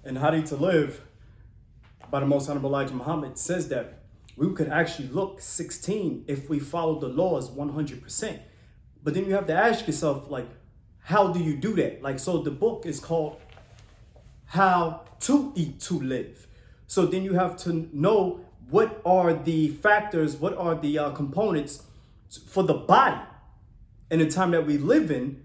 And How to Live by the Most Honorable Elijah Muhammad says that we could actually look 16 if we follow the laws 100%. But then you have to ask yourself, like, how do you do that? Like, so the book is called How to Eat to Live. So then you have to know what are the factors, what are the components for the body in the time that we live in.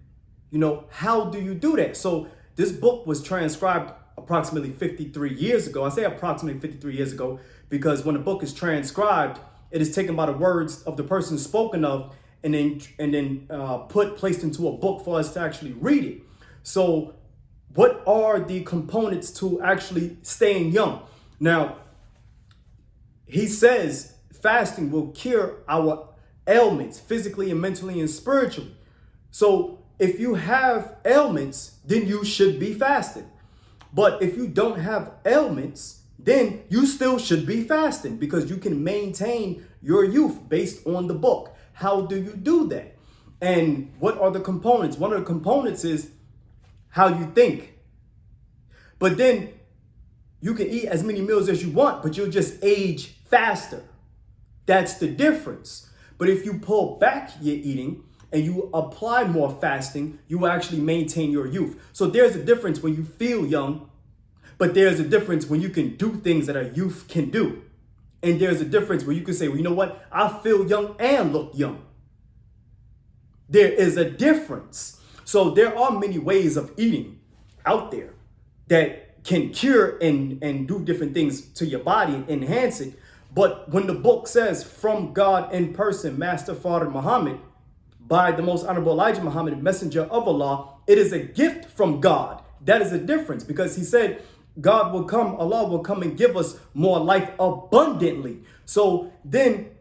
You know, how do you do that? So this book was transcribed approximately 53 years ago. I say approximately 53 years ago because when a book is transcribed, it is taken by the words of the person spoken of and then placed into a book for us to actually read it. So what are the components to actually staying young? Now, he says fasting will cure our ailments physically and mentally and spiritually. So if you have ailments, then you should be fasting. But if you don't have ailments, then you still should be fasting because you can maintain your youth based on the book. How do you do that? And what are the components? One of the components is how you think. But then you can eat as many meals as you want, but you'll just age faster. That's the difference. But if you pull back your eating and you apply more fasting, you will actually maintain your youth. So there's a difference when you feel young, but there's a difference when you can do things that a youth can do. And there's a difference where you can say, well, you know what? I feel young and look young. There is a difference. So there are many ways of eating out there that can cure and do different things to your body and enhance it. But when the book says from God in person, Master Father Muhammad, by the Most Honorable Elijah Muhammad, Messenger of Allah, it is a gift from God. That is a difference because he said God will come, Allah will come and give us more life abundantly. So then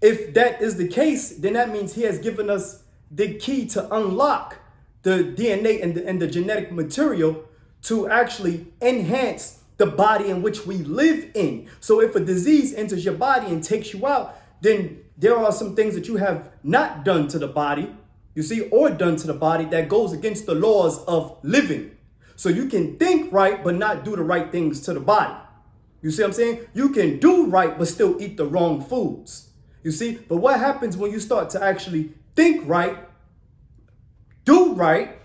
if that is the case, then that means he has given us the key to unlock the DNA and the genetic material to actually enhance the body in which we live in. So if a disease enters your body and takes you out, then there are some things that you have not done to the body, you see, or done to the body that goes against the laws of living. So you can think right, but not do the right things to the body. You see what I'm saying? You can do right, but still eat the wrong foods. You see, but what happens when you start to actually think right, do right,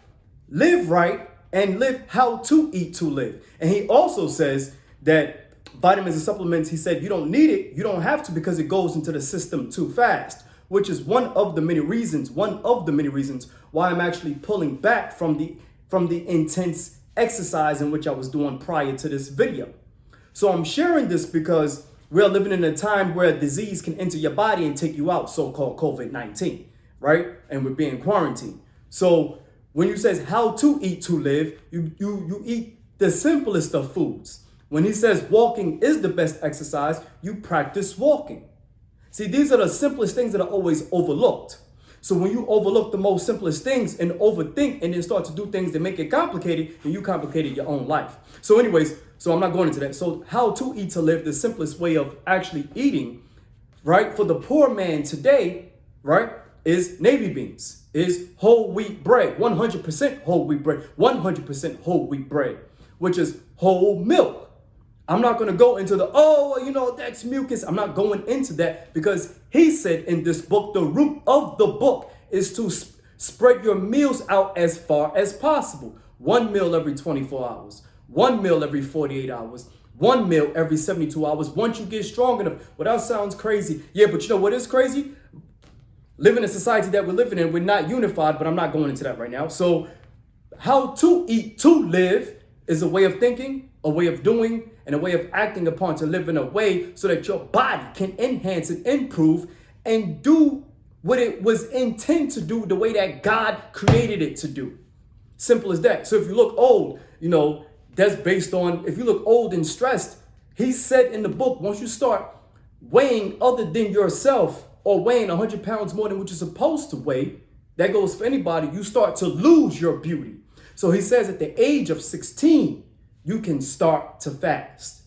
live right, and live how to eat to live? And he also says that vitamins and supplements, he said, you don't need it. You don't have to because it goes into the system too fast, which is one of the many reasons why I'm actually pulling back from the intense exercise in which I was doing prior to this video. So I'm sharing this because we're living in a time where a disease can enter your body and take you out, so-called COVID-19, right? And we're being quarantined. So when he says how to eat to live, you eat the simplest of foods. When he says walking is the best exercise, you practice walking. See, these are the simplest things that are always overlooked. So when you overlook the most simplest things and overthink and then start to do things that make it complicated, then you complicated your own life. So anyways, so I'm not going into that. So how to eat to live, the simplest way of actually eating, right? For the poor man today, right, is navy beans, is whole wheat bread, 100% whole wheat bread, 100% whole wheat bread, which is whole milk. I'm not going to go into that's mucus. I'm not going into that because he said in this book, the root of the book is to spread your meals out as far as possible. One meal every 24 hours, one meal every 48 hours, one meal every 72 hours. Once you get strong enough, well, that sounds crazy. Yeah, but you know what is crazy? Living in a society that we're living in, we're not unified, but I'm not going into that right now. So how to eat to live is a way of thinking, a way of doing, and a way of acting upon to live in a way so that your body can enhance and improve and do what it was intended to do the way that God created it to do. Simple as that. So if you look old, that's based on, if you look old and stressed, he said in the book, once you start weighing other than yourself or weighing 100 pounds more than what you're supposed to weigh, that goes for anybody, you start to lose your beauty. So he says at the age of 16, you can start to fast.